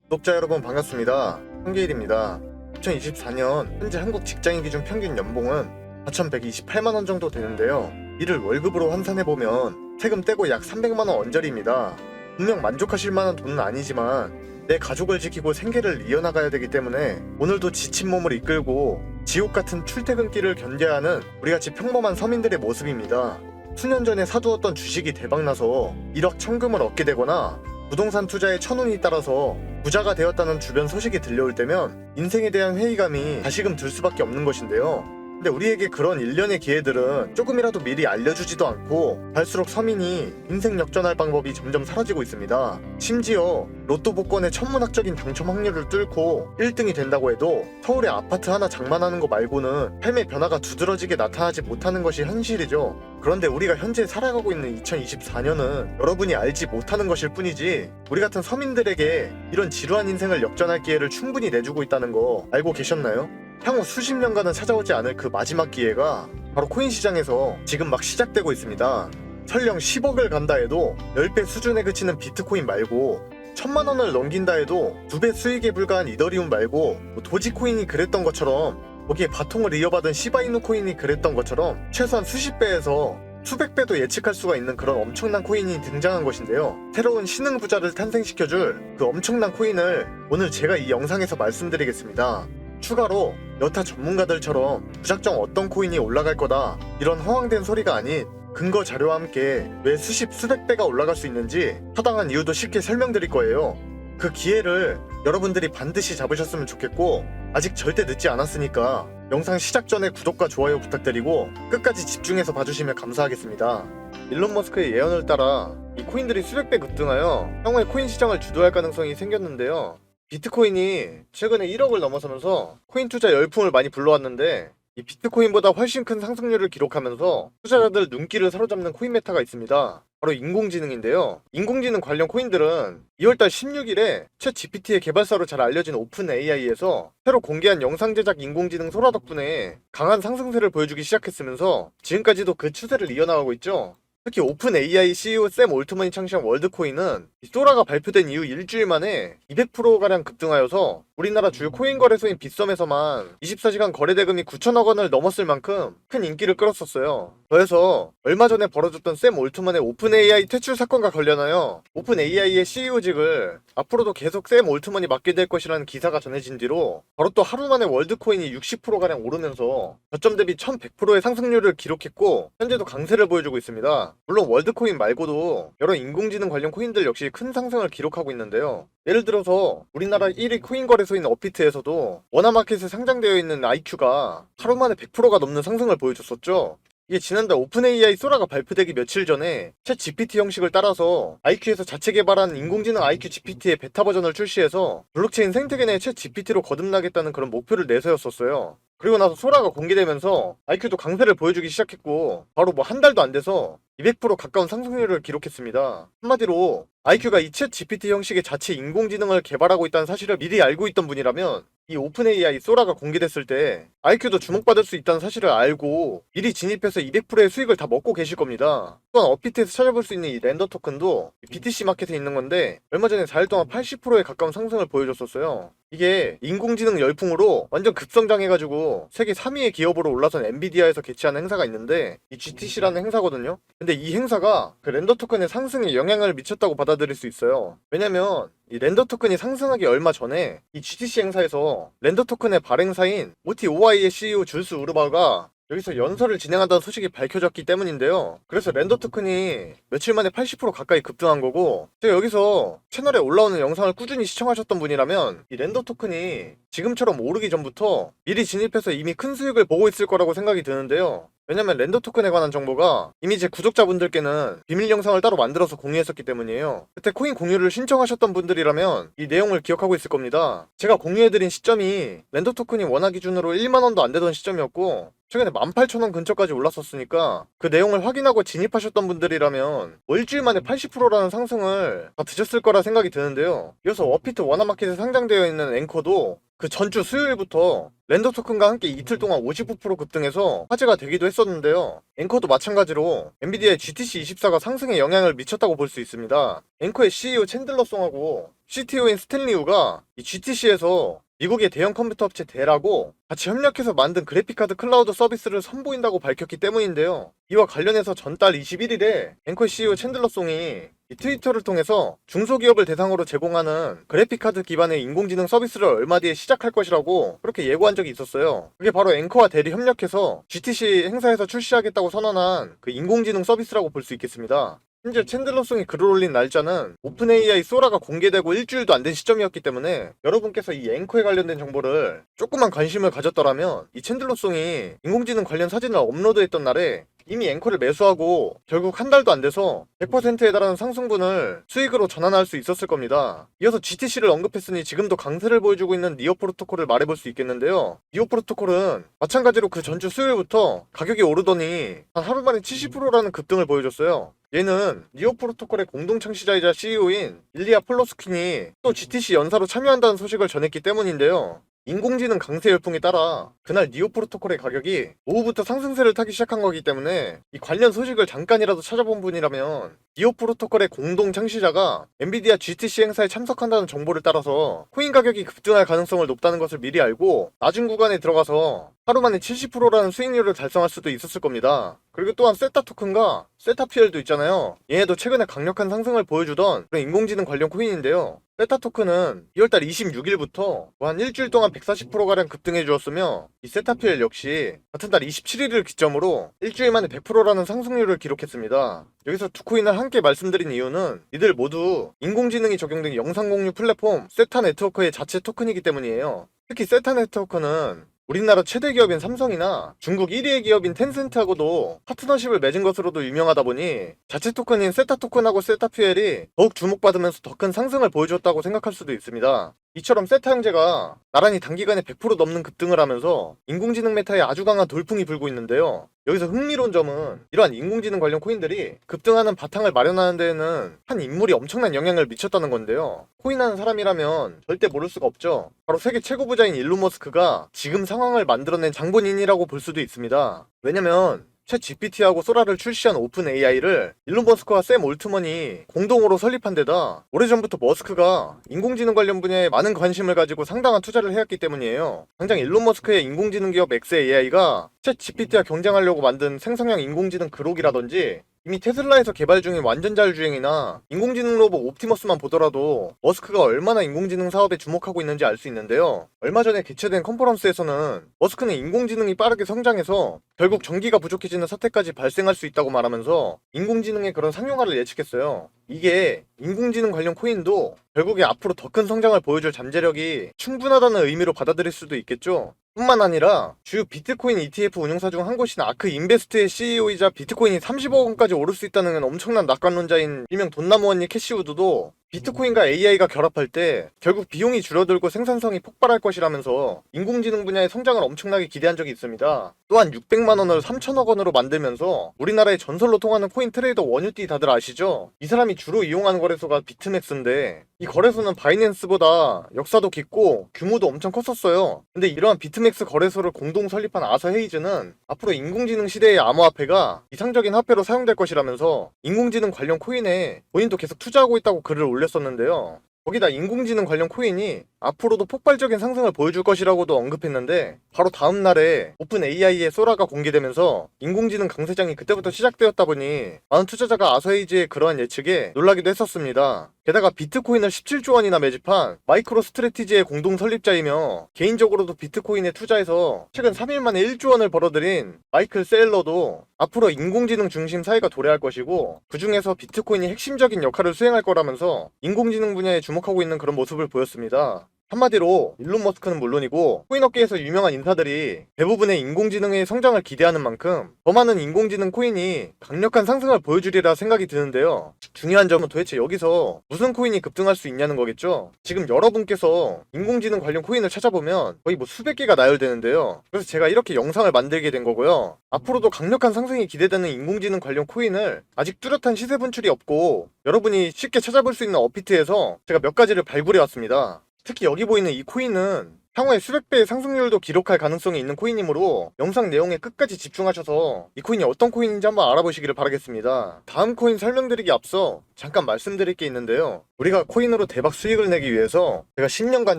구독자 여러분 반갑습니다. 한계일입니다. 2024년 현재 한국 직장인 기준 평균 연봉은 4,128만원 정도 되는데요. 이를 월급으로 환산해보면 세금 떼고 약 300만원 언저리입니다. 분명 만족하실 만한 돈은 아니지만 내 가족을 지키고 생계를 이어나가야 되기 때문에 오늘도 지친 몸을 이끌고 지옥 같은 출퇴근길을 견뎌야 하는 우리같이 평범한 서민들의 모습입니다. 수년 전에 사두었던 주식이 대박나서 1억 천금을 얻게 되거나 부동산 투자에 천운이 따라서 부자가 되었다는 주변 소식이 들려올 때면 인생에 대한 회의감이 다시금 들 수밖에 없는 것인데요. 근데 우리에게 그런 일련의 기회들은 조금이라도 미리 알려주지도 않고 갈수록 서민이 인생 역전할 방법이 점점 사라지고 있습니다. 심지어 로또 복권의 천문학적인 당첨 확률을 뚫고 1등이 된다고 해도 서울에 아파트 하나 장만하는 거 말고는 삶의 변화가 두드러지게 나타나지 못하는 것이 현실이죠. 그런데 우리가 현재 살아가고 있는 2024년은 여러분이 알지 못하는 것일 뿐이지 우리 같은 서민들에게 이런 지루한 인생을 역전할 기회를 충분히 내주고 있다는 거 알고 계셨나요? 향후 수십 년간은 찾아오지 않을 그 마지막 기회가 바로 코인 시장에서 지금 막 시작되고 있습니다. 설령 10억을 간다 해도 10배 수준에 그치는 비트코인 말고 1000만원을 넘긴다 해도 2배 수익에 불과한 이더리움 말고 도지코인이 그랬던 것처럼 거기에 바통을 이어받은 시바이누 코인이 그랬던 것처럼 최소한 수십 배에서 수백 배도 예측할 수가 있는 그런 엄청난 코인이 등장한 것인데요. 새로운 신흥 부자를 탄생시켜줄 그 엄청난 코인을 오늘 제가 이 영상에서 말씀드리겠습니다. 추가로 여타 전문가들처럼 무작정 어떤 코인이 올라갈 거다 이런 허황된 소리가 아닌 근거 자료와 함께 왜 수십 수백 배가 올라갈 수 있는지 타당한 이유도 쉽게 설명드릴 거예요. 그 기회를 여러분들이 반드시 잡으셨으면 좋겠고 아직 절대 늦지 않았으니까 영상 시작 전에 구독과 좋아요 부탁드리고 끝까지 집중해서 봐주시면 감사하겠습니다. 일론 머스크의 예언을 따라 이 코인들이 수백 배 급등하여 향후에 코인 시장을 주도할 가능성이 생겼는데요. 비트코인이 최근에 1억을 넘어서면서 코인 투자 열풍을 많이 불러왔는데 이 비트코인보다 훨씬 큰 상승률을 기록하면서 투자자들 눈길을 사로잡는 코인 메타가 있습니다. 바로 인공지능인데요. 인공지능 관련 코인들은 2월달 16일에 챗 GPT의 개발사로 잘 알려진 오픈 AI에서 새로 공개한 영상 제작 인공지능 소라 덕분에 강한 상승세를 보여주기 시작했으면서 지금까지도 그 추세를 이어나가고 있죠. 특히 오픈 AI CEO 샘 올트먼이 창시한 월드코인은 소라가 발표된 이후 일주일 만에 200%가량 급등하여서 우리나라 주요 코인 거래소인 빗썸에서만 24시간 거래 대금이 9천억 원을 넘었을 만큼 큰 인기를 끌었었어요. 더해서 얼마 전에 벌어졌던 샘 올트먼의 오픈 AI 퇴출 사건과 관련하여 오픈 AI의 CEO직을 앞으로도 계속 샘 올트먼이 맡게 될 것이라는 기사가 전해진 뒤로 바로 또 하루 만에 월드코인이 60%가량 오르면서 저점 대비 1100%의 상승률을 기록했고 현재도 강세를 보여주고 있습니다. 물론 월드코인 말고도 여러 인공지능 관련 코인들 역시 큰 상승을 기록하고 있는데요. 예를 들어서 우리나라 1위 코인 거래소인 업비트에서도 원화마켓에 상장되어 있는 IQ가 하루 만에 100%가 넘는 상승을 보여줬었죠. 이게 지난달 오픈 AI 소라가 발표되기 며칠 전에 챗 GPT 형식을 따라서 IQ에서 자체 개발한 인공지능 IQ GPT의 베타 버전을 출시해서 블록체인 생태계 내 챗 GPT로 거듭나겠다는 그런 목표를 내세웠었어요. 그리고 나서 소라가 공개되면서 IQ도 강세를 보여주기 시작했고 바로 뭐 한 달도 안 돼서 200% 가까운 상승률을 기록했습니다. 한마디로 IQ가 이 챗 GPT 형식의 자체 인공지능을 개발하고 있다는 사실을 미리 알고 있던 분이라면 이 오픈 AI 소라가 공개됐을 때 IQ도 주목받을 수 있다는 사실을 알고 미리 진입해서 200%의 수익을 다 먹고 계실 겁니다. 또한 업비트에서 찾아볼 수 있는 이 렌더 토큰도 BTC 마켓에 있는 건데 얼마 전에 4일 동안 80%에 가까운 상승을 보여줬었어요. 이게 인공지능 열풍으로 완전 급성장해가지고 세계 3위의 기업으로 올라선 엔비디아에서 개최하는 행사가 있는데 이 GTC라는 행사거든요. 근데 이 행사가 그 렌더 토큰의 상승에 영향을 미쳤다고 받아들일 수 있어요. 왜냐면 이 렌더 토큰이 상승하기 얼마 전에 이 GTC 행사에서 렌더 토큰의 발행사인 OTOI의 CEO 줄스 우르바가 여기서 연설을 진행한다는 소식이 밝혀졌기 때문인데요. 그래서 렌더 토큰이 며칠 만에 80% 가까이 급등한 거고, 제가 여기서 채널에 올라오는 영상을 꾸준히 시청하셨던 분이라면 이 렌더 토큰이 지금처럼 오르기 전부터 미리 진입해서 이미 큰 수익을 보고 있을 거라고 생각이 드는데요. 왜냐면 렌더 토큰에 관한 정보가 이미 제 구독자분들께는 비밀 영상을 따로 만들어서 공유했었기 때문이에요. 그때 코인 공유를 신청하셨던 분들이라면 이 내용을 기억하고 있을 겁니다. 제가 공유해드린 시점이 렌더 토큰이 원화 기준으로 1만원도 안 되던 시점이었고 최근에 18,000원 근처까지 올랐었으니까 그 내용을 확인하고 진입하셨던 분들이라면 일주일 만에 80%라는 상승을 다 드셨을 거라 생각이 드는데요. 이어서 업비트 원화마켓에 상장되어 있는 앵커도 그 전주 수요일부터 랜더 토큰과 함께 이틀 동안 59% 급등해서 화제가 되기도 했었는데요. 앵커도 마찬가지로 엔비디아의 GTC24가 상승에 영향을 미쳤다고 볼 수 있습니다. 앵커의 CEO 챈들러 송하고 CTO인 스탠리 우가 이 GTC에서 미국의 대형 컴퓨터 업체 델하고 같이 협력해서 만든 그래픽카드 클라우드 서비스를 선보인다고 밝혔기 때문인데요. 이와 관련해서 전달 21일에 앵커의 CEO 챈들러 송이 이 트위터를 통해서 중소기업을 대상으로 제공하는 그래픽카드 기반의 인공지능 서비스를 얼마 뒤에 시작할 것이라고 그렇게 예고한 적이 있었어요. 그게 바로 앵커와 델이 협력해서 GTC 행사에서 출시하겠다고 선언한 그 인공지능 서비스라고 볼 수 있겠습니다. 심지어 챈들러 송이 글을 올린 날짜는 오픈 AI 소라가 공개되고 일주일도 안 된 시점이었기 때문에 여러분께서 이 앵커에 관련된 정보를 조금만 관심을 가졌더라면 이 챈들러 송이 인공지능 관련 사진을 업로드했던 날에 이미 앵커를 매수하고 결국 한 달도 안 돼서 100%에 달하는 상승분을 수익으로 전환할 수 있었을 겁니다. 이어서 GTC를 언급했으니 지금도 강세를 보여주고 있는 니오 프로토콜을 말해볼 수 있겠는데요. 니오 프로토콜은 마찬가지로 그 전주 수요일부터 가격이 오르더니 한 하루 만에 70%라는 급등을 보여줬어요. 얘는 니오 프로토콜의 공동 창시자이자 CEO인 일리아 플로스킨이 또 GTC 연사로 참여한다는 소식을 전했기 때문인데요. 인공지능 강세 열풍에 따라 그날 니오 프로토콜의 가격이 오후부터 상승세를 타기 시작한 거기 때문에 이 관련 소식을 잠깐이라도 찾아본 분이라면 니오 프로토콜의 공동 창시자가 엔비디아 GTC 행사에 참석한다는 정보를 따라서 코인 가격이 급등할 가능성을 높다는 것을 미리 알고 낮은 구간에 들어가서 하루 만에 70%라는 수익률을 달성할 수도 있었을 겁니다. 그리고 또한 세타 토큰과 세타피엘도 있잖아요. 얘네도 최근에 강력한 상승을 보여주던 그런 인공지능 관련 코인인데요. 세타 토큰은 2월달 26일부터 한 일주일 동안 140%가량 급등해 주었으며 이 세타피엘 역시 같은 달 27일을 기점으로 일주일 만에 100%라는 상승률을 기록했습니다. 여기서 두 코인을 함께 말씀드린 이유는 이들 모두 인공지능이 적용된 영상 공유 플랫폼 세타 네트워크의 자체 토큰이기 때문이에요. 특히 세타 네트워크는 우리나라 최대 기업인 삼성이나 중국 1위의 기업인 텐센트하고도 파트너십을 맺은 것으로도 유명하다 보니 자체 토큰인 세타 토큰하고 세타퓨엘이 더욱 주목받으면서 더 큰 상승을 보여주었다고 생각할 수도 있습니다. 이처럼 세타 형제가 나란히 단기간에 100% 넘는 급등을 하면서 인공지능 메타에 아주 강한 돌풍이 불고 있는데요. 여기서 흥미로운 점은 이러한 인공지능 관련 코인들이 급등하는 바탕을 마련하는 데에는 한 인물이 엄청난 영향을 미쳤다는 건데요. 코인하는 사람이라면 절대 모를 수가 없죠. 바로 세계 최고 부자인 일론 머스크가 지금 상황을 만들어낸 장본인이라고 볼 수도 있습니다. 왜냐면 챗 GPT하고 소라를 출시한 오픈 AI를 일론 머스크와 샘 올트먼이 공동으로 설립한 데다 오래전부터 머스크가 인공지능 관련 분야에 많은 관심을 가지고 상당한 투자를 해왔기 때문이에요. 당장 일론 머스크의 인공지능 기업 엑스AI가 챗 GPT와 경쟁하려고 만든 생성형 인공지능 그록이라든지 이미 테슬라에서 개발 중인 완전 자율주행이나 인공지능 로봇 옵티머스만 보더라도 머스크가 얼마나 인공지능 사업에 주목하고 있는지 알 수 있는데요. 얼마 전에 개최된 컨퍼런스에서는 머스크는 인공지능이 빠르게 성장해서 결국 전기가 부족해지는 사태까지 발생할 수 있다고 말하면서 인공지능의 그런 상용화를 예측했어요. 이게 인공지능 관련 코인도 결국에 앞으로 더 큰 성장을 보여줄 잠재력이 충분하다는 의미로 받아들일 수도 있겠죠. 뿐만 아니라 주요 비트코인 ETF 운용사 중 한 곳인 아크 인베스트의 CEO이자 비트코인이 30억 원까지 오를 수 있다는 엄청난 낙관론자인 일명 돈나무 언니 캐시우드도 비트코인과 AI가 결합할 때 결국 비용이 줄어들고 생산성이 폭발할 것이라면서 인공지능 분야의 성장을 엄청나게 기대한 적이 있습니다. 또한 600만 원을 3천억 원으로 만들면서 우리나라의 전설로 통하는 코인 트레이더 원유띠 다들 아시죠? 이 사람이 주로 이용하는 거래소가 비트맥스인데 이 거래소는 바이낸스보다 역사도 깊고 규모도 엄청 컸었어요. 근데 이러한 비트맥스 거래소를 공동 설립한 아서 헤이즈는 앞으로 인공지능 시대의 암호화폐가 이상적인 화폐로 사용될 것이라면서 인공지능 관련 코인에 본인도 계속 투자하고 있다고 글을 올렸었는데요. 거기다 인공지능 관련 코인이 앞으로도 폭발적인 상승을 보여줄 것이라고도 언급했는데 바로 다음 날에 오픈 AI의 소라가 공개되면서 인공지능 강세장이 그때부터 시작되었다 보니 많은 투자자가 아서헤이즈의 그러한 예측에 놀라기도 했었습니다. 게다가 비트코인을 17조 원이나 매집한 마이크로 스트래티지의 공동 설립자이며 개인적으로도 비트코인에 투자해서 최근 3일 만에 1조 원을 벌어들인 마이클 세일러도 앞으로 인공지능 중심 사회가 도래할 것이고 그 중에서 비트코인이 핵심적인 역할을 수행할 거라면서 인공지능 분야에 주목하고 있는 그런 모습을 보였습니다. 한마디로 일론 머스크는 물론이고 코인업계에서 유명한 인사들이 대부분의 인공지능의 성장을 기대하는 만큼 더 많은 인공지능 코인이 강력한 상승을 보여주리라 생각이 드는데요. 중요한 점은 도대체 여기서 무슨 코인이 급등할 수 있냐는 거겠죠. 지금 여러분께서 인공지능 관련 코인을 찾아보면 거의 수백 개가 나열되는데요. 그래서 제가 이렇게 영상을 만들게 된 거고요. 앞으로도 강력한 상승이 기대되는 인공지능 관련 코인을 아직 뚜렷한 시세 분출이 없고 여러분이 쉽게 찾아볼 수 있는 업비트에서 제가 몇 가지를 발굴해 왔습니다. 특히 여기 보이는 이 코인은 향후에 수백 배의 상승률도 기록할 가능성이 있는 코인이므로 영상 내용에 끝까지 집중하셔서 이 코인이 어떤 코인인지 한번 알아보시기를 바라겠습니다. 다음 코인 설명드리기 앞서 잠깐 말씀드릴 게 있는데요. 우리가 코인으로 대박 수익을 내기 위해서 제가 10년간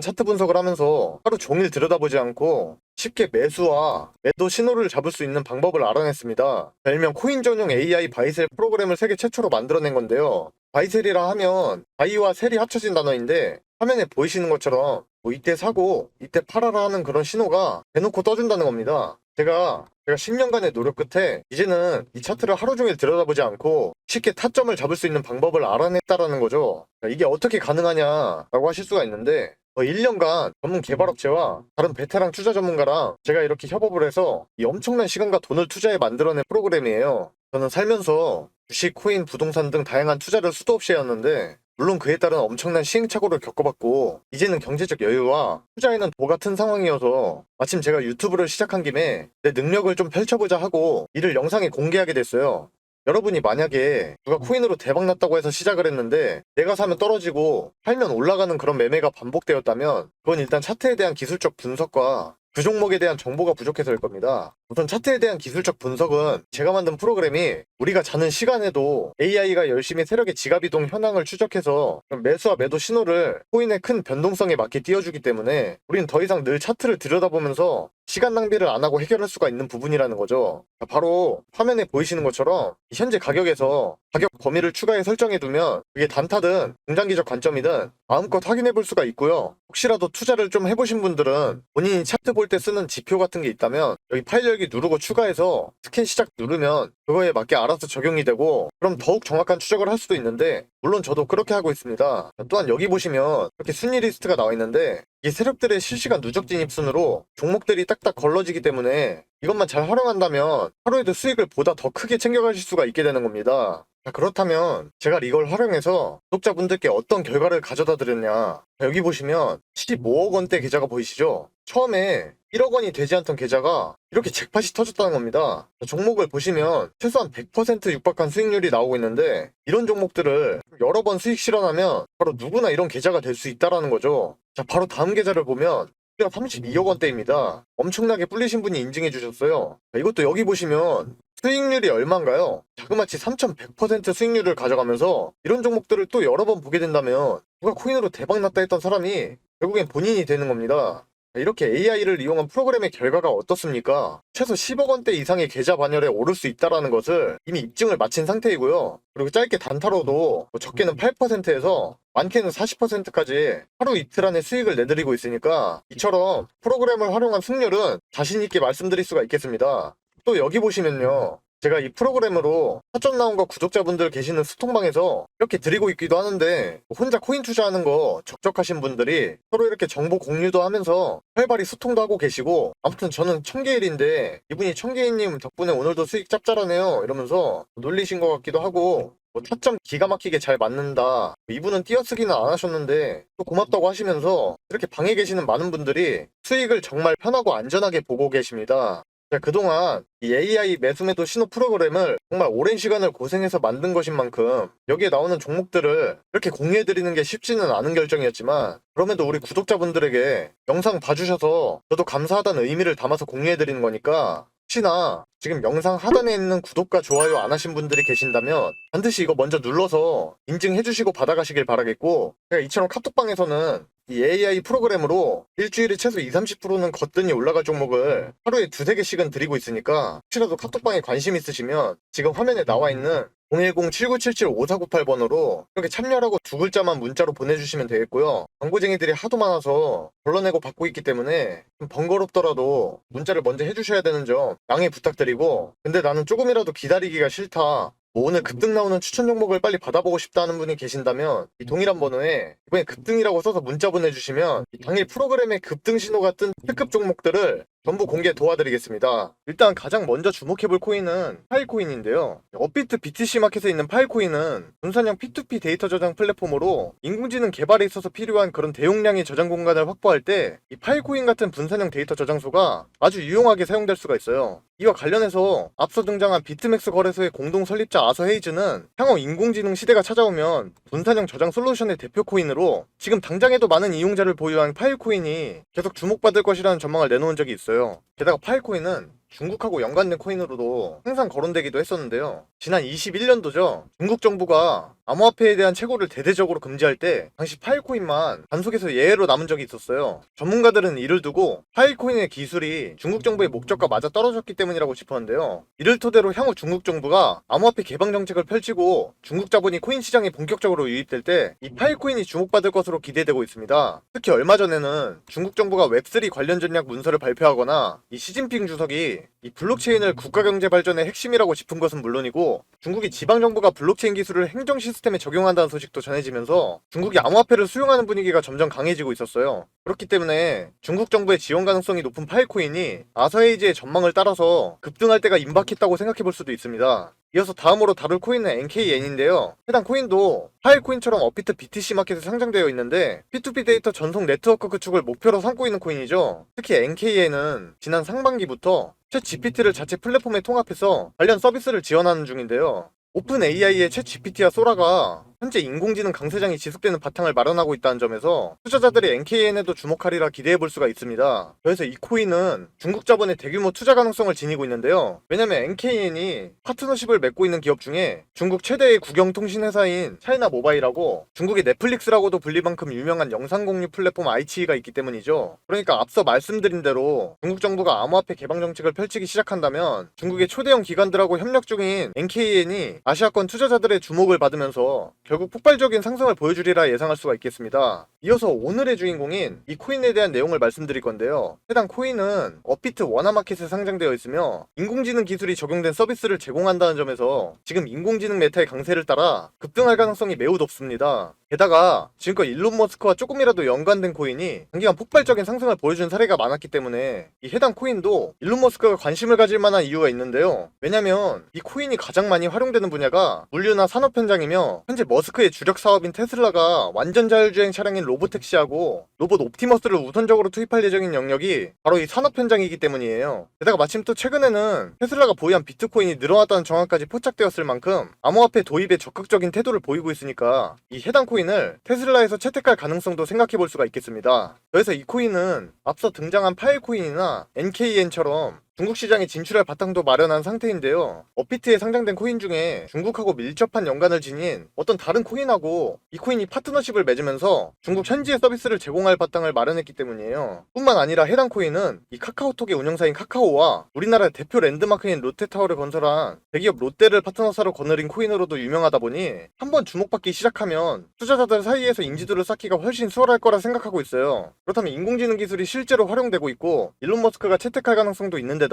차트 분석을 하면서 하루 종일 들여다보지 않고 쉽게 매수와 매도 신호를 잡을 수 있는 방법을 알아냈습니다. 일명 코인 전용 AI 바이셀 프로그램을 세계 최초로 만들어낸 건데요. 바이셀이라 하면 바이와 셀이 합쳐진 단어인데 화면에 보이시는 것처럼 뭐 이때 사고 이때 팔아라 하는 그런 신호가 대놓고 떠준다는 겁니다. 제가 10년간의 노력 끝에 이제는 이 차트를 하루 종일 들여다보지 않고 쉽게 타점을 잡을 수 있는 방법을 알아냈다라는 거죠. 이게 어떻게 가능하냐라고 하실 수가 있는데 1년간 전문 개발업체와 다른 베테랑 투자 전문가랑 제가 이렇게 협업을 해서 이 엄청난 시간과 돈을 투자해 만들어낸 프로그램이에요. 저는 살면서 주식, 코인, 부동산 등 다양한 투자를 수도 없이 해왔는데 물론 그에 따른 엄청난 시행착오를 겪어봤고 이제는 경제적 여유와 투자에는 도 같은 상황이어서 마침 제가 유튜브를 시작한 김에 내 능력을 좀 펼쳐보자 하고 이를 영상에 공개하게 됐어요. 여러분이 만약에 누가 코인으로 대박 났다고 해서 시작을 했는데 내가 사면 떨어지고 팔면 올라가는 그런 매매가 반복되었다면 그건 일단 차트에 대한 기술적 분석과 그 종목에 대한 정보가 부족해서일 겁니다. 우선 차트에 대한 기술적 분석은 제가 만든 프로그램이 우리가 자는 시간에도 AI가 열심히 세력의 지갑이동 현황을 추적해서 매수와 매도 신호를 코인의 큰 변동성에 맞게 띄워주기 때문에 우리는 더 이상 늘 차트를 들여다보면서 시간 낭비를 안 하고 해결할 수가 있는 부분이라는 거죠. 바로 화면에 보이시는 것처럼 현재 가격에서 가격 범위를 추가해 설정해두면 그게 단타든 중장기적 관점이든 마음껏 확인해 볼 수가 있고요. 혹시라도 투자를 좀 해보신 분들은 본인이 차트 볼 때 쓰는 지표 같은 게 있다면 여기 파일 열기 누르고 추가해서 스캔 시작 누르면 그거에 맞게 알아서 적용이 되고 그럼 더욱 정확한 추적을 할 수도 있는데 물론 저도 그렇게 하고 있습니다. 또한 여기 보시면 이렇게 순위 리스트가 나와 있는데 이 세력들의 실시간 누적 진입 순으로 종목들이 딱딱 걸러지기 때문에 이것만 잘 활용한다면 하루에도 수익을 보다 더 크게 챙겨가실 수가 있게 되는 겁니다. 그렇다면 제가 이걸 활용해서 구독자분들께 어떤 결과를 가져다 드렸냐. 여기 보시면 15억 원대 계좌가 보이시죠? 처음에 1억 원이 되지 않던 계좌가 이렇게 잭팟이 터졌다는 겁니다. 종목을 보시면 최소한 100% 육박한 수익률이 나오고 있는데 이런 종목들을 여러 번 수익 실현하면 바로 누구나 이런 계좌가 될 수 있다는 거죠. 자, 바로 다음 계좌를 보면 32억 원대입니다. 엄청나게 불리신 분이 인증해 주셨어요. 이것도 여기 보시면 수익률이 얼마인가요? 자그마치 3100% 수익률을 가져가면서 이런 종목들을 또 여러 번 보게 된다면 누가 코인으로 대박 났다 했던 사람이 결국엔 본인이 되는 겁니다. 이렇게 AI를 이용한 프로그램의 결과가 어떻습니까? 최소 10억 원대 이상의 계좌 반열에 오를 수 있다는 것을 이미 입증을 마친 상태이고요. 그리고 짧게 단타로도 적게는 8%에서 많게는 40%까지 하루 이틀 안에 수익을 내드리고 있으니까 이처럼 프로그램을 활용한 승률은 자신있게 말씀드릴 수가 있겠습니다. 또 여기 보시면요. 제가 이 프로그램으로 타점 나온 거 구독자분들 계시는 소통방에서 이렇게 드리고 있기도 하는데 혼자 코인 투자하는 거 적적하신 분들이 서로 이렇게 정보 공유도 하면서 활발히 소통도 하고 계시고 아무튼 저는 청개일인데 이분이 청개일님 덕분에 오늘도 수익 짭짤하네요 이러면서 놀리신 것 같기도 하고 타점 기가 막히게 잘 맞는다. 이분은 띄어쓰기는 안 하셨는데 또 고맙다고 하시면서 이렇게 방에 계시는 많은 분들이 수익을 정말 편하고 안전하게 보고 계십니다. 그동안 이 AI 매수매도 신호 프로그램을 정말 오랜 시간을 고생해서 만든 것인 만큼 여기에 나오는 종목들을 이렇게 공유해드리는 게 쉽지는 않은 결정이었지만 그럼에도 우리 구독자분들에게 영상 봐주셔서 저도 감사하다는 의미를 담아서 공유해드리는 거니까 혹시나 지금 영상 하단에 있는 구독과 좋아요 안 하신 분들이 계신다면 반드시 이거 먼저 눌러서 인증해주시고 받아가시길 바라겠고 제가 이처럼 카톡방에서는 이 AI 프로그램으로 일주일에 최소 20-30%는 거뜬히 올라갈 종목을 하루에 2-3개씩은 드리고 있으니까 혹시라도 카톡방에 관심 있으시면 지금 화면에 나와 있는 010-7977-5498번으로 이렇게 참여라고 두 글자만 문자로 보내주시면 되겠고요. 광고쟁이들이 하도 많아서 걸러내고 받고 있기 때문에 좀 번거롭더라도 문자를 먼저 해주셔야 되는 점 양해 부탁드리고 근데 나는 조금이라도 기다리기가 싫다. 오늘 급등 나오는 추천 종목을 빨리 받아보고 싶다는 분이 계신다면 이 동일한 번호에 이번에 급등이라고 써서 문자 보내주시면 당일 프로그램의 급등 신호가 뜬 특급 종목들을 전부 공개 도와드리겠습니다. 일단 가장 먼저 주목해볼 코인은 파일코인인데요. 업비트 BTC 마켓에 있는 파일코인은 분산형 P2P 데이터 저장 플랫폼으로 인공지능 개발에 있어서 필요한 그런 대용량의 저장 공간을 확보할 때 이 파일코인 같은 분산형 데이터 저장소가 아주 유용하게 사용될 수가 있어요. 이와 관련해서 앞서 등장한 비트맥스 거래소의 공동 설립자 아서 헤이즈는 향후 인공지능 시대가 찾아오면 분산형 저장 솔루션의 대표 코인으로 지금 당장에도 많은 이용자를 보유한 파일코인이 계속 주목받을 것이라는 전망을 내놓은 적이 있어요. 게다가 파일코인은 중국하고 연관된 코인으로도 항상 거론되기도 했었는데요. 지난 21년도죠. 중국 정부가 암호화폐에 대한 채굴을 대대적으로 금지할 때 당시 파일코인만 단속에서 예외로 남은 적이 있었어요. 전문가들은 이를 두고 파일코인의 기술이 중국 정부의 목적과 맞아 떨어졌기 때문이라고 짚었는데요. 이를 토대로 향후 중국 정부가 암호화폐 개방 정책을 펼치고 중국 자본이 코인 시장에 본격적으로 유입될 때 이 파일코인이 주목받을 것으로 기대되고 있습니다. 특히 얼마 전에는 중국 정부가 웹3 관련 전략 문서를 발표하거나 이 시진핑 주석이 이 블록체인을 국가경제 발전의 핵심이라고 짚은 것은 물론이고 중국이 지방정부가 블록체인 기술을 행정 시스템에 적용한다는 소식도 전해지면서 중국이 암호화폐를 수용하는 분위기가 점점 강해지고 있었어요. 그렇기 때문에 중국 정부의 지원 가능성이 높은 파일코인이 아서헤이즈의 전망을 따라서 급등할 때가 임박했다고 생각해볼 수도 있습니다. 이어서 다음으로 다룰 코인은 NKN인데요. 해당 코인도 파일코인처럼 업비트 BTC 마켓에 상장되어 있는데 P2P 데이터 전송 네트워크 구축을 목표로 삼고 있는 코인이죠. 특히 NKN은 지난 상반기부터 챗 GPT를 자체 플랫폼에 통합해서 관련 서비스를 지원하는 중인데요. 오픈 AI의 챗 GPT와 소라가 현재 인공지능 강세장이 지속되는 바탕을 마련하고 있다는 점에서 투자자들이 NKN에도 주목하리라 기대해볼 수가 있습니다. 그래서 이 코인은 중국 자본의 대규모 투자 가능성을 지니고 있는데요. 왜냐면 NKN이 파트너십을 맺고 있는 기업 중에 중국 최대의 국영통신회사인 차이나 모바일하고 중국의 넷플릭스라고도 불릴 만큼 유명한 영상 공유 플랫폼 iQIYI가 있기 때문이죠. 그러니까 앞서 말씀드린 대로 중국 정부가 암호화폐 개방 정책을 펼치기 시작한다면 중국의 초대형 기관들하고 협력 중인 NKN이 아시아권 투자자들의 주목을 받으면서 결국 폭발적인 상승을 보여주리라 예상할 수가 있겠습니다. 이어서 오늘의 주인공인 이 코인에 대한 내용을 말씀드릴 건데요. 해당 코인은 업비트 원화마켓에 상장되어 있으며 인공지능 기술이 적용된 서비스를 제공한다는 점에서 지금 인공지능 메타의 강세를 따라 급등할 가능성이 매우 높습니다. 게다가 지금껏 일론 머스크와 조금이라도 연관된 코인이 단기간 폭발적인 상승을 보여준 사례가 많았기 때문에 이 해당 코인도 일론 머스크가 관심을 가질 만한 이유가 있는데요. 왜냐면 이 코인이 가장 많이 활용되는 분야가 물류나 산업 현장이며 현재 머스크의 주력 사업인 테슬라가 완전 자율주행 차량인 로보택시하고 로봇 옵티머스를 우선적으로 투입할 예정인 영역이 바로 이 산업 현장이기 때문이에요. 게다가 마침 또 최근에는 테슬라가 보유한 비트코인이 늘어났다는 정황까지 포착되었을 만큼 암호화폐 도입에 적극적인 태도를 보이고 있으니까 이 해당 코인을 테슬라에서 채택할 가능성도 생각해볼 수가 있겠습니다. 그래서 이 코인은 앞서 등장한 파일코인이나 NKN처럼 중국 시장에 진출할 바탕도 마련한 상태인데요. 업비트에 상장된 코인 중에 중국하고 밀접한 연관을 지닌 어떤 다른 코인하고 이 코인이 파트너십을 맺으면서 중국 현지의 서비스를 제공할 바탕을 마련했기 때문이에요. 뿐만 아니라 해당 코인은 이 카카오톡의 운영사인 카카오와 우리나라의 대표 랜드마크인 롯데타워를 건설한 대기업 롯데를 파트너사로 거느린 코인으로도 유명하다 보니 한번 주목받기 시작하면 투자자들 사이에서 인지도를 쌓기가 훨씬 수월할 거라 생각하고 있어요. 그렇다면 인공지능 기술이 실제로 활용되고 있고 일론 머스크가 채택할 가능성도 있는데다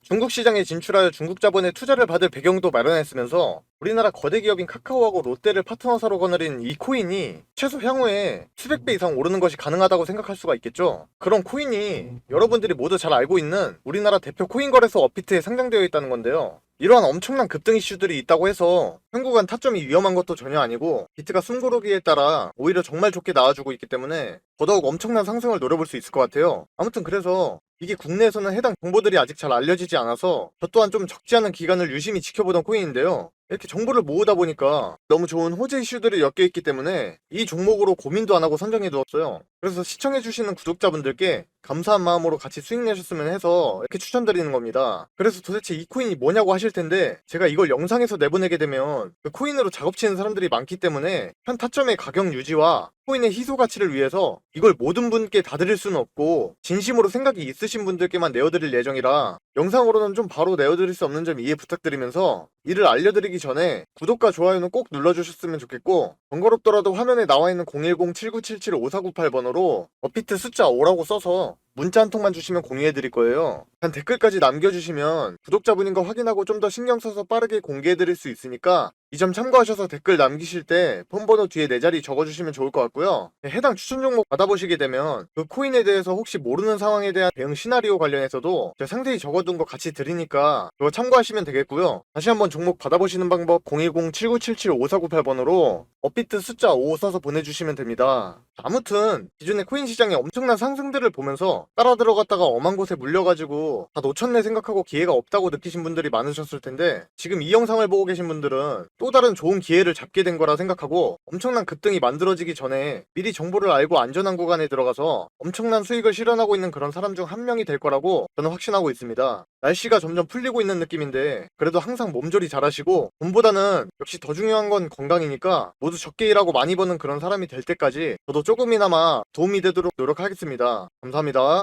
중국 시장에 진출하여 중국 자본의 투자를 받을 배경도 마련했으면서 우리나라 거대 기업인 카카오하고 롯데를 파트너사로 거느린 이 코인이 최소 향후에 수백 배 이상 오르는 것이 가능하다고 생각할 수가 있겠죠. 그런 코인이 여러분들이 모두 잘 알고 있는 우리나라 대표 코인 거래소 업비트에 상장되어 있다는 건데요. 이러한 엄청난 급등 이슈들이 있다고 해서 한국은 타점이 위험한 것도 전혀 아니고 비트가 숨고르기에 따라 오히려 정말 좋게 나와주고 있기 때문에 더더욱 엄청난 상승을 노려볼 수 있을 것 같아요. 아무튼 그래서 이게 국내에서는 해당 정보들이 아직 잘 알려지지 않아서 저 또한 좀 적지 않은 기간을 유심히 지켜보던 코인인데요. 이렇게 정보를 모으다 보니까 너무 좋은 호재 이슈들이 엮여있기 때문에 이 종목으로 고민도 안 하고 선정해두었어요. 그래서 시청해주시는 구독자분들께 감사한 마음으로 같이 수익 내셨으면 해서 이렇게 추천드리는 겁니다. 그래서 도대체 이 코인이 뭐냐고 하실 텐데 제가 이걸 영상에서 내보내게 되면 그 코인으로 작업치는 사람들이 많기 때문에 현 타점의 가격 유지와 코인의 희소 가치를 위해서 이걸 모든 분께 다 드릴 수는 없고 진심으로 생각이 있으신 분들께만 내어드릴 예정이라 영상으로는 좀 바로 내어드릴 수 없는 점 이해 부탁드리면서 이를 알려드리기 전에 구독과 좋아요는 꼭 눌러주셨으면 좋겠고 번거롭더라도 화면에 나와있는 010-7777-5498번호로 업비트 숫자 5라고 써서 문자 한 통만 주시면 공유해드릴 거예요. 단 댓글까지 남겨주시면 구독자분인 거 확인하고 좀 더 신경 써서 빠르게 공개해드릴 수 있으니까 이 점 참고하셔서 댓글 남기실 때 폰번호 뒤에 내 자리 적어주시면 좋을 것 같고요. 해당 추천 종목 받아보시게 되면 그 코인에 대해서 혹시 모르는 상황에 대한 대응 시나리오 관련해서도 제가 상세히 적어둔 거 같이 드리니까 그거 참고하시면 되겠고요. 다시 한번 종목 받아보시는 방법 010-7977-5498번으로 업비트 숫자 5 써서 보내주시면 됩니다. 아무튼 기존의 코인 시장의 엄청난 상승들을 보면서 따라 들어갔다가 엄한 곳에 물려가지고 다 놓쳤네 생각하고 기회가 없다고 느끼신 분들이 많으셨을 텐데, 지금 이 영상을 보고 계신 분들은 또 다른 좋은 기회를 잡게 된 거라 생각하고 엄청난 급등이 만들어지기 전에 미리 정보를 알고 안전한 구간에 들어가서 엄청난 수익을 실현하고 있는 그런 사람 중 한 명이 될 거라고 저는 확신하고 있습니다. 날씨가 점점 풀리고 있는 느낌인데 그래도 항상 몸조리 잘하시고, 돈보다는 역시 더 중요한 건 건강이니까 모두 적게 일하고 많이 버는 그런 사람이 될 때까지 저도 조금이나마 도움이 되도록 노력하겠습니다. 감사합니다.